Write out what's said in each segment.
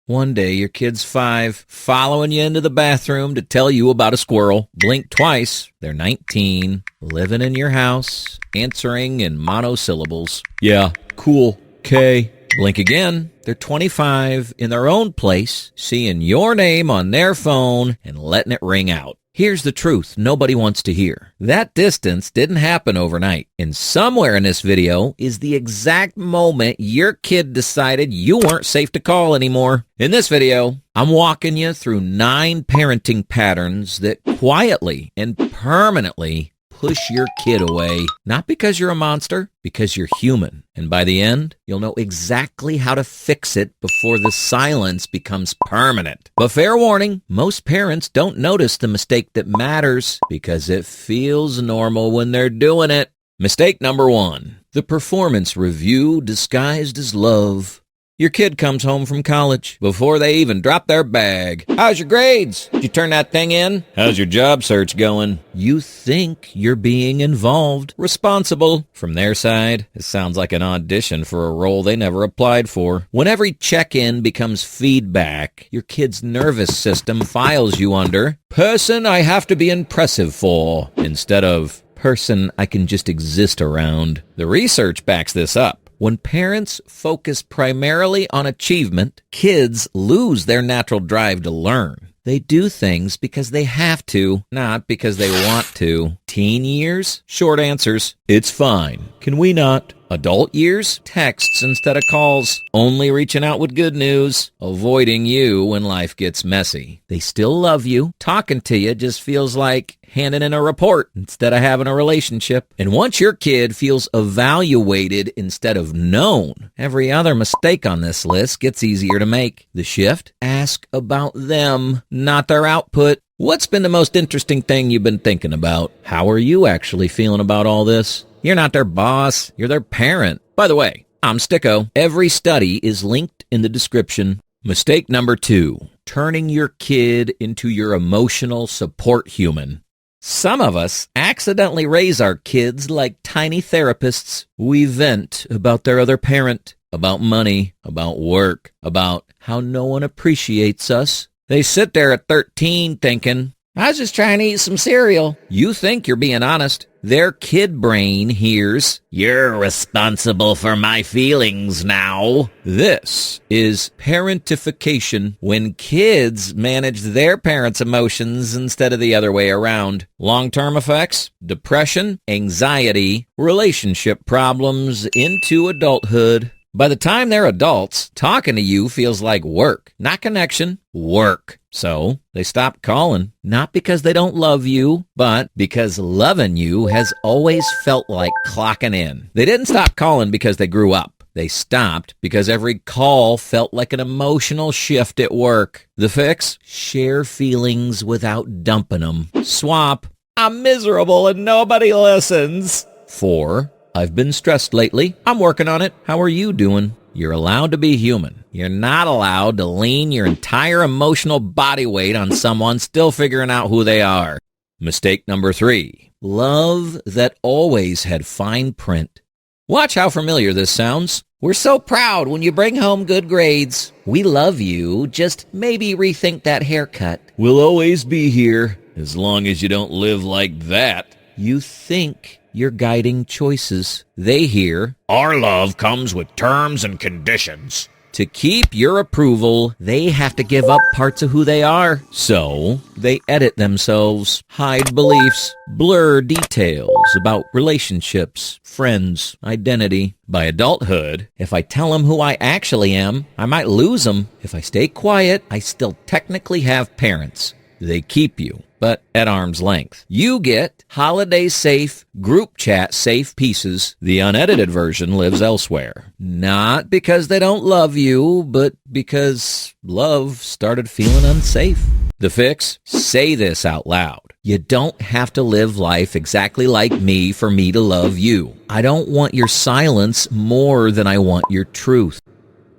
One day your kid's 5, following you into the bathroom to tell you about a squirrel. Blink twice, they're 19, living in your house, answering in monosyllables. Yeah, cool, K. Blink again, they're 25, in their own place, seeing your name on their phone and letting it ring out. Here's the truth nobody wants to hear. That distance didn't happen overnight. And somewhere in this video is the exact moment your kid decided you weren't safe to call anymore. In this video, I'm walking you through 9 parenting patterns that quietly and permanently push your kid away. Not because you're a monster, because you're human. And by the end, you'll know exactly how to fix it before the silence becomes permanent. But fair warning, most parents don't notice the mistake that matters because it feels normal when they're doing it. Mistake number 1, the performance review disguised as love. Your kid comes home from college before they even drop their bag. How's your grades? Did you turn that thing in? How's your job search going? You think you're being involved, responsible. From their side, it sounds like an audition for a role they never applied for. When every check-in becomes feedback, your kid's nervous system files you under person I have to be impressive for instead of person I can just exist around. The research backs this up. When parents focus primarily on achievement, kids lose their natural drive to learn. They do things because they have to, not because they want to. Teen years? Short answers. It's fine. Can we not? Adult years? Texts instead of calls. Only reaching out with good news. Avoiding you when life gets messy. They still love you. Talking to you just feels like handing in a report instead of having a relationship. And once your kid feels evaluated instead of known, every other mistake on this list gets easier to make. The shift? Ask about them, not their output. What's been the most interesting thing you've been thinking about? How are you actually feeling about all this? You're not their boss, you're their parent. By the way, I'm 𝗧𝗂𝘁. Every study is linked in the description. Mistake number 2, turning your kid into your emotional support human. Some of us accidentally raise our kids like tiny therapists. We vent about their other parent, about money, about work, about how no one appreciates us. They sit there at 13 thinking, I was just trying to eat some cereal. You think you're being honest. Their kid brain hears, you're responsible for my feelings now. This is parentification, when kids manage their parents' emotions instead of the other way around. Long-term effects, depression, anxiety, relationship problems into adulthood. By the time they're adults, talking to you feels like work, not connection, work. So they stop calling, not because they don't love you, but because loving you has always felt like clocking in. They didn't stop calling because they grew up. They stopped because every call felt like an emotional shift at work. The fix? Share feelings without dumping them. Swap. I'm miserable and nobody listens. 4. I've been stressed lately. I'm working on it. How are you doing? You're allowed to be human. You're not allowed to lean your entire emotional body weight on someone still figuring out who they are. Mistake number 3. Love that always had fine print. Watch how familiar this sounds. We're so proud when you bring home good grades. We love you. Just maybe rethink that haircut. We'll always be here as long as you don't live like that. You think you're guiding choices. They hear, our love comes with terms and conditions. To keep your approval, they have to give up parts of who they are. So they edit themselves, hide beliefs, blur details about relationships, friends, identity. By adulthood, if I tell them who I actually am, I might lose them. If I stay quiet, I still technically have parents. They keep you, but at arm's length. You get holiday-safe, group chat-safe pieces. The unedited version lives elsewhere. Not because they don't love you, but because love started feeling unsafe. The fix? Say this out loud. You don't have to live life exactly like me for me to love you. I don't want your silence more than I want your truth.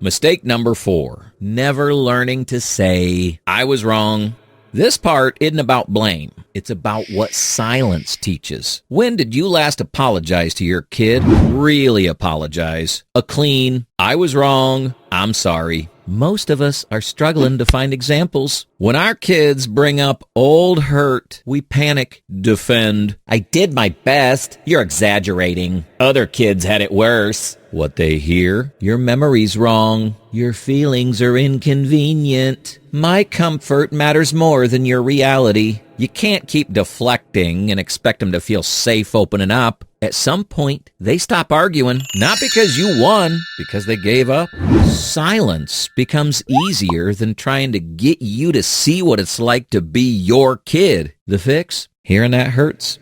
Mistake number 4. Never learning to say, I was wrong. This part isn't about blame. It's about what silence teaches. When did you last apologize to your kid? Really apologize. A clean, I was wrong, I'm sorry. Most of us are struggling to find examples. When our kids bring up old hurt, we panic, defend. I did my best. You're exaggerating. Other kids had it worse. What they hear? Your memory's wrong. Your feelings are inconvenient. My comfort matters more than your reality. You can't keep deflecting and expect them to feel safe opening up. At some point, they stop arguing, not because you won, because they gave up. Silence becomes easier than trying to get you to see what it's like to be your kid. The fix? Hearing that hurts.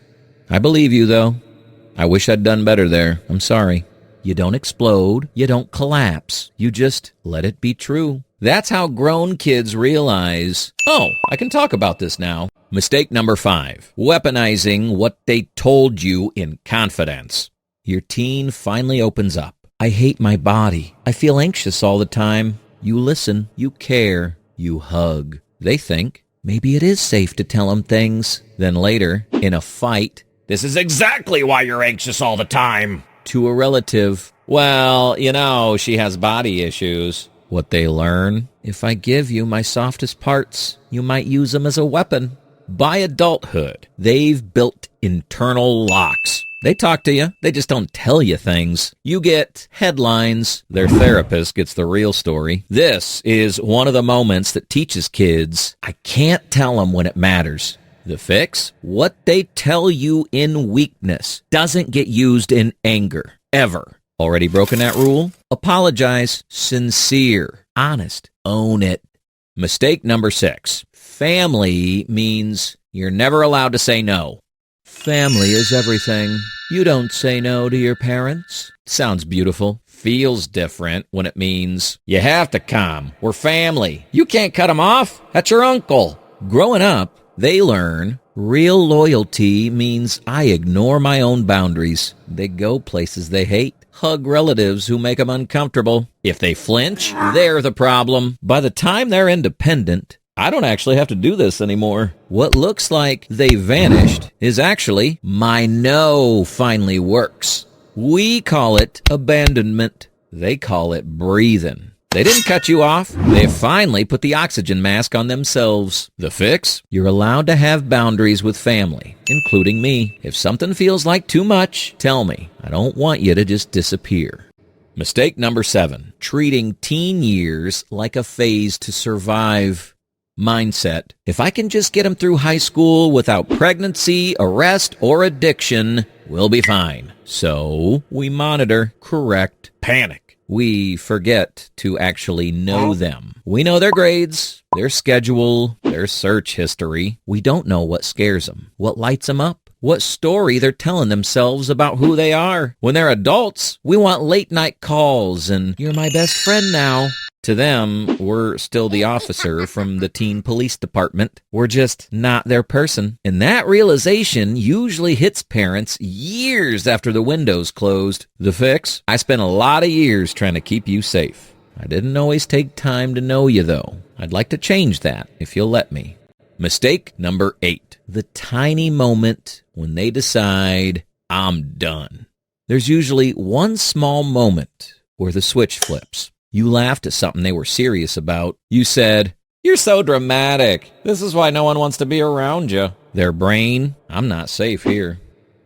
I believe you, though. I wish I'd done better there. I'm sorry. You don't explode. You don't collapse. You just let it be true. That's how grown kids realize, oh, I can talk about this now. Mistake number 5, weaponizing what they told you in confidence. Your teen finally opens up. I hate my body. I feel anxious all the time. You listen. You care. You hug. They think maybe it is safe to tell them things. Then later, in a fight, this is exactly why you're anxious all the time. To a relative, well, she has body issues. What they learn, if I give you my softest parts, you might use them as a weapon. By adulthood, they've built internal locks. They talk to you, they just don't tell you things. You get headlines, their therapist gets the real story. This is one of the moments that teaches kids, I can't tell them when it matters. The fix? What they tell you in weakness doesn't get used in anger, ever. Already broken that rule? Apologize. Sincere. Honest. Own it. Mistake number 6. Family means you're never allowed to say no. Family is everything. You don't say no to your parents. Sounds beautiful. Feels different when it means you have to come. We're family. You can't cut them off. That's your uncle. Growing up, they learn real loyalty means I ignore my own boundaries. They go places they hate. Hug relatives who make them uncomfortable. If they flinch, they're the problem. By the time they're independent, I don't actually have to do this anymore. What looks like they vanished is actually my no finally works. We call it abandonment. They call it breathing. They didn't cut you off. They finally put the oxygen mask on themselves. The fix? You're allowed to have boundaries with family, including me. If something feels like too much, tell me. I don't want you to just disappear. Mistake number 7, treating teen years like a phase to survive. Mindset. If I can just get them through high school without pregnancy, arrest, or addiction, we'll be fine. So we monitor, correct, panic. We forget to actually know them. We know their grades, their schedule, their search history. We don't know what scares them, what lights them up, what story they're telling themselves about who they are. When they're adults, we want late night calls and you're my best friend now. To them, we're still the officer from the teen police department. We're just not their person. And that realization usually hits parents years after the window's closed. The fix? I spent a lot of years trying to keep you safe. I didn't always take time to know you, though. I'd like to change that, if you'll let me. Mistake number 8. The tiny moment when they decide, I'm done. There's usually one small moment where the switch flips. You laughed at something they were serious about. You said, you're so dramatic. This is why no one wants to be around you. Their brain, I'm not safe here.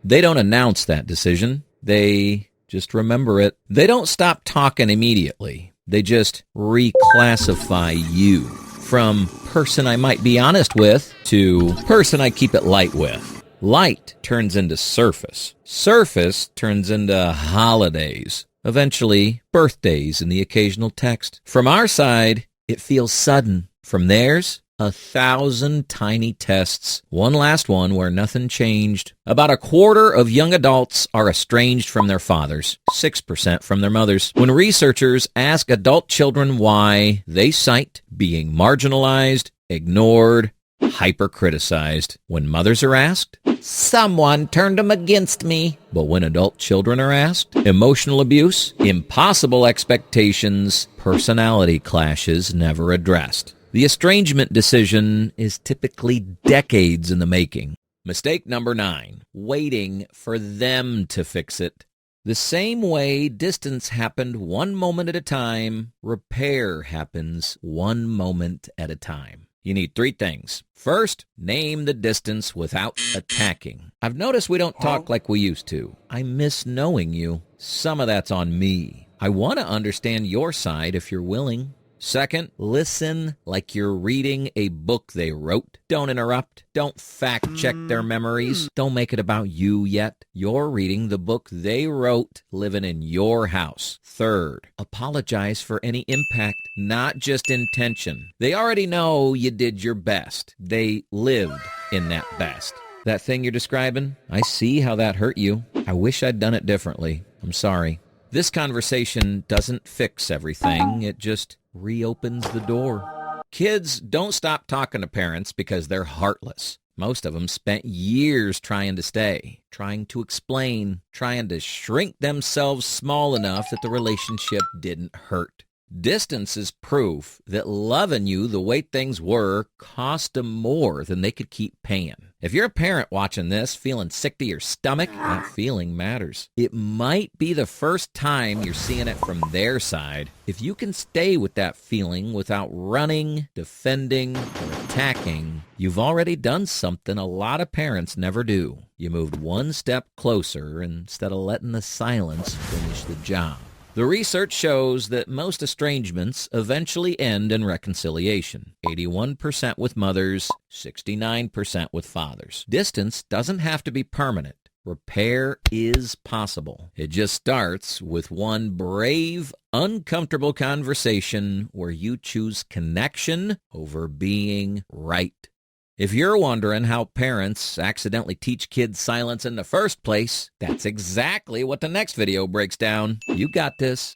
They don't announce that decision. They just remember it. They don't stop talking immediately. They just reclassify you from person I might be honest with to person I keep it light with. Light turns into surface. Surface turns into holidays. Eventually, birthdays and the occasional text. From our side, it feels sudden. From theirs, 1,000 tiny tests. One last one where nothing changed. About a quarter of young adults are estranged from their fathers, 6% from their mothers. When researchers ask adult children why, they cite being marginalized, ignored, hyper-criticized. When mothers are asked, someone turned them against me. But when adult children are asked, emotional abuse, impossible expectations, personality clashes never addressed. The estrangement decision is typically decades in the making. Mistake number 9, waiting for them to fix it. The same way distance happened one moment at a time, repair happens one moment at a time. You need 3 things. First, name the distance without attacking. I've noticed we don't talk like we used to. I miss knowing you. Some of that's on me. I want to understand your side if you're willing. Second, listen like you're reading a book they wrote. Don't interrupt. Don't fact-check their memories. Don't make it about you yet. You're reading the book they wrote, living in your house. Third, apologize for any impact, not just intention. They already know you did your best. They lived in that best. That thing you're describing, I see how that hurt you. I wish I'd done it differently. I'm sorry. This conversation doesn't fix everything. It just reopens the door. Kids don't stop talking to parents because they're heartless. Most of them spent years trying to stay, trying to explain, trying to shrink themselves small enough that the relationship didn't hurt. Distance is proof that loving you the way things were cost them more than they could keep paying. If you're a parent watching this feeling sick to your stomach, that feeling matters. It might be the first time you're seeing it from their side. If you can stay with that feeling without running, defending, or attacking, you've already done something a lot of parents never do. You moved one step closer instead of letting the silence finish the job. The research shows that most estrangements eventually end in reconciliation. 81% with mothers, 69% with fathers. Distance doesn't have to be permanent. Repair is possible. It just starts with one brave, uncomfortable conversation where you choose connection over being right. If you're wondering how parents accidentally teach kids silence in the first place, that's exactly what the next video breaks down. You got this.